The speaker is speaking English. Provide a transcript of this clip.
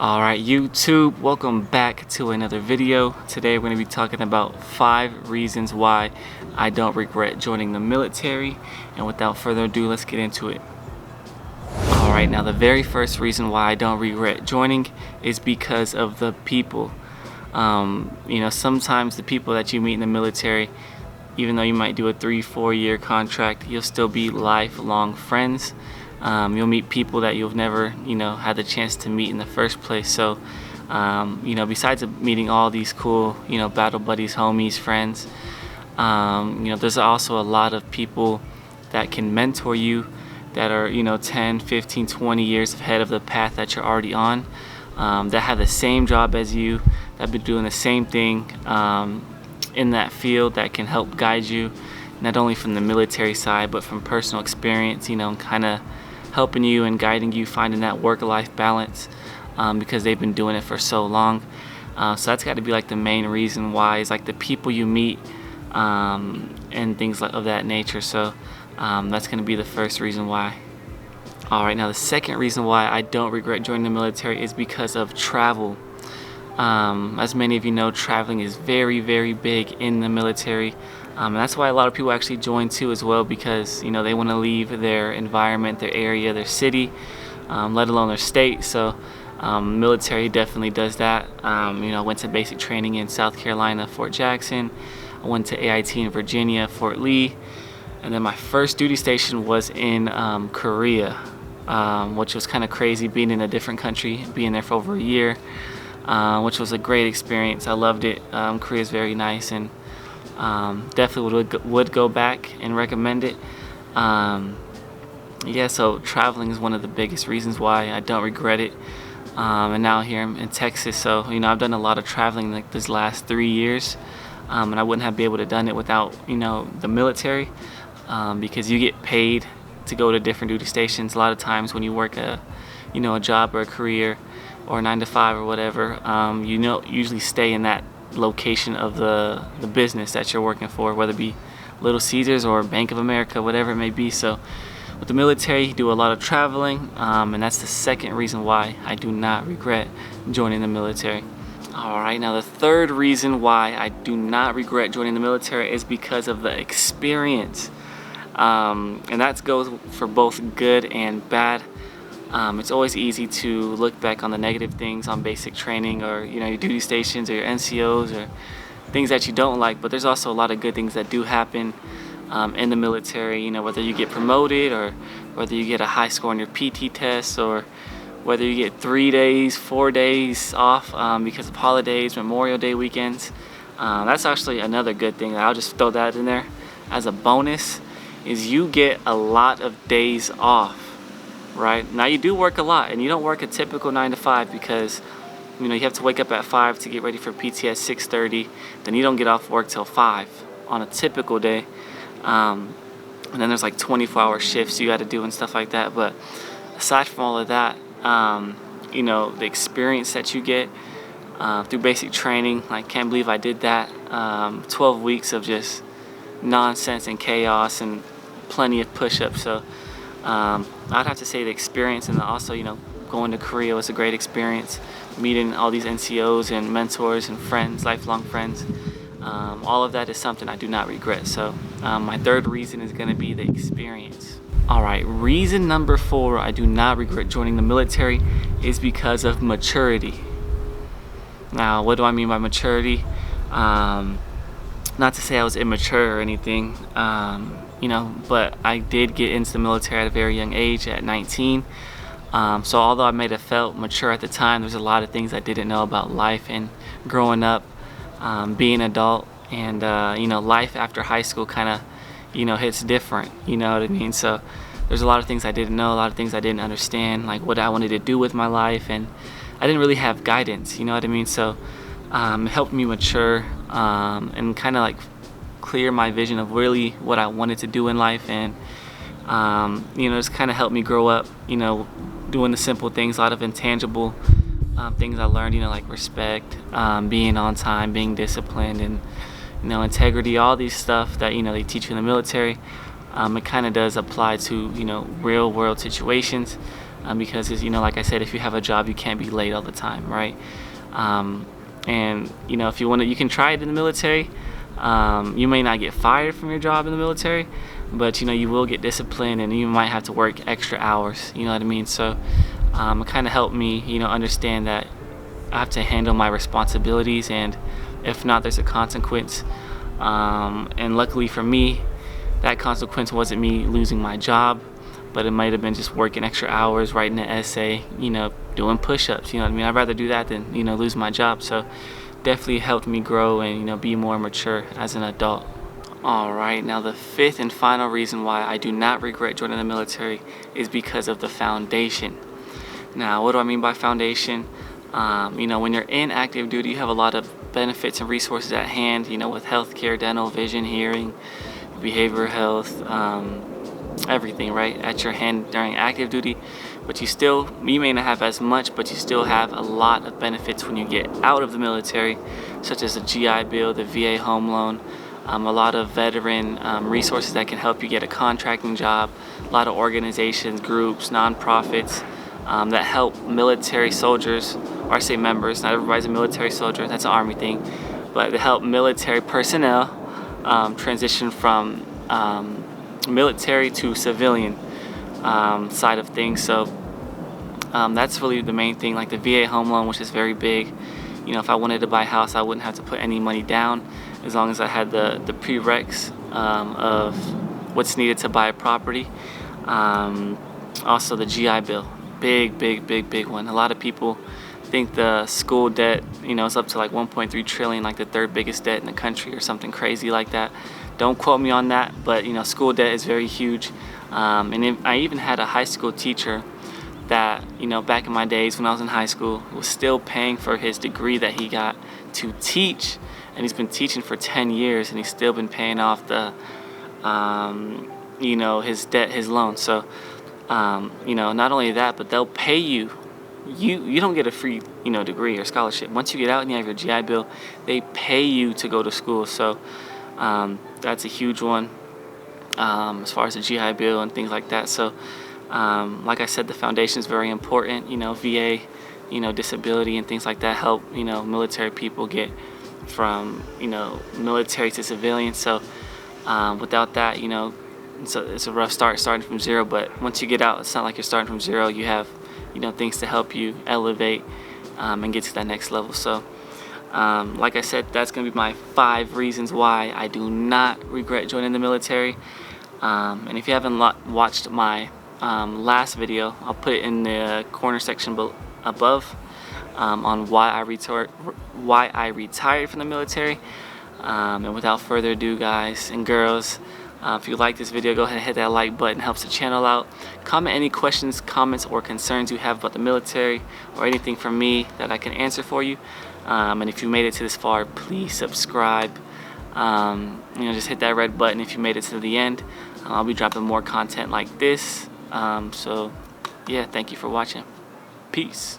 Alright YouTube, welcome back to another video. Today we're going to be talking about 5 reasons why I don't regret joining the military, and without further ado, let's get into it. Alright, now the very first reason why I don't regret joining is because of the people. Sometimes the people that you meet in the military, even though you might do a 3-4 year contract, you'll still be lifelong friends. You'll meet people that you've never, had the chance to meet in the first place. So, besides meeting all these cool, battle buddies, homies, friends, there's also a lot of people that can mentor you that are, 10, 15, 20 years ahead of the path that you're already on, that have the same job as you, that have been doing the same thing in that field, that can help guide you, not only from the military side, but from personal experience, kind of helping you and guiding you, finding that work-life balance, because they've been doing it for so long. So that's got to be like the main reason why, is like the people you meet and things of that nature. So that's going to be the first reason why. Alright, now the second reason why I don't regret joining the military is because of travel. As many of you know, traveling is very, very big in the military. And that's why a lot of people actually join too as well, because they want to leave their environment, their area, their city, let alone their state. So military definitely does that. I went to basic training in South Carolina, Fort Jackson. I went to AIT in Virginia, Fort Lee. And then my first duty station was in Korea, which was kind of crazy, being in a different country, being there for over a year, which was a great experience. I loved it. Korea is very nice, and definitely would go back and recommend it. So traveling is one of the biggest reasons why I don't regret it. And now here I'm in Texas, so I've done a lot of traveling like this last 3 years, and I wouldn't have been able to done it without the military, because you get paid to go to different duty stations. A lot of times when you work a job or a career or 9 to 5 or whatever, usually stay in that location of the business that you're working for, whether it be Little Caesars or Bank of America, whatever it may be. So with the military, you do a lot of traveling, and that's the second reason why I do not regret joining the military. Alright, now the third reason why I do not regret joining the military is because of the experience, and that goes for both good and bad. It's always easy to look back on the negative things on basic training, or your duty stations or your NCOs, or things that you don't like, but there's also a lot of good things that do happen in the military. Whether you get promoted, or whether you get a high score on your PT test, or whether you get 3 days, 4 days off because of holidays, Memorial Day weekends. That's actually another good thing. I'll just throw that in there as a bonus, is you get a lot of days off. Right now, you do work a lot, and you don't work a typical 9 to 5, because you have to wake up at 5 to get ready for PT at 6:30. Then you don't get off work till 5 on a typical day, and then there's like 24-hour shifts you got to do and stuff like that. But aside from all of that, the experience that you get through basic training, I can't believe I did that. 12 weeks of just nonsense and chaos and plenty of push-ups. So I'd have to say the experience, and also going to Korea was a great experience, meeting all these NCOs and mentors and friends, lifelong friends. All of that is something I do not regret. So my third reason is going to be the experience. Alright, reason number 4 I do not regret joining the military is because of maturity. Now, what do I mean by maturity? Not to say I was immature or anything, but I did get into the military at a very young age, at 19. So although I may have felt mature at the time, there's a lot of things I didn't know about life and growing up, being an adult, and life after high school kind of hits different, you know what I mean? So there's a lot of things I didn't know, a lot of things I didn't understand, like what I wanted to do with my life, and I didn't really have guidance, you know what I mean? So it helped me mature, and kind of like clear my vision of really what I wanted to do in life, and it's kind of helped me grow up, doing the simple things, a lot of intangible things I learned, like respect, being on time, being disciplined, and integrity, all these stuff that they teach you in the military. It kind of does apply to real world situations, because you know, like I said, if you have a job, you can't be late all the time, right? And you know, if you want to, you can try it in the military. You may not get fired from your job in the military, but you know, you will get disciplined, and you might have to work extra hours, you know what I mean? So it kind of helped me, you know, understand that I have to handle my responsibilities, and if not, there's a consequence. And luckily for me, that consequence wasn't me losing my job, but it might have been just working extra hours, writing an essay, you know, doing push-ups, you know what I mean? I'd rather do that than, you know, lose my job. So definitely helped me grow and, you know, be more mature as an adult. All right, now the fifth and final reason why I do not regret joining the military is because of the foundation. Now, what do I mean by foundation? You know, when you're in active duty, you have a lot of benefits and resources at hand, you know, with healthcare, dental, vision, hearing, behavioral health, everything, right, at your hand during active duty. But you may not have as much, but you still have a lot of benefits when you get out of the military, such as the GI Bill, the VA home loan, a lot of veteran resources that can help you get a contracting job, a lot of organizations, groups, nonprofits that help military soldiers, or I say members, not everybody's a military soldier, that's an Army thing, but to help military personnel transition from military to civilian side of things. So that's really the main thing, like the VA home loan, which is very big. You know, if I wanted to buy a house, I wouldn't have to put any money down, as long as I had the prereqs of what's needed to buy a property. Also the GI Bill, big one. A lot of people think the school debt, you know, is up to like 1.3 trillion, like the third biggest debt in the country or something crazy like that. Don't quote me on that, but you know, school debt is very huge. I even had a high school teacher that, you know, back in my days when I was in high school, was still paying for his degree that he got to teach, and he's been teaching for 10 years, and he's still been paying off the you know, his debt, his loan. So you know, not only that, but they'll pay you. You don't get a free, you know, degree or scholarship. Once you get out and you have your GI Bill, they pay you to go to school. So that's a huge one as far as the GI Bill and things like that. So like I said, the foundation is very important. You know, VA, you know, disability and things like that help, you know, military people get from, you know, military to civilian. So without that, you know, it's a rough start starting from zero, but once you get out, it's not like you're starting from zero. You have, you know, things to help you elevate and get to that next level. So like I said, that's gonna be my 5 reasons why I do not regret joining the military. And if you haven't watched my last video, I'll put it in the corner section above on why I retired from the military. And without further ado, guys and girls, if you like this video, go ahead and hit that like button. It helps the channel out. Comment any questions, comments, or concerns you have about the military, or anything from me that I can answer for you. And if you made it to this far, please subscribe. You know, just hit that red button if you made it to the end. I'll be dropping more content like this. So yeah, thank you for watching. Peace.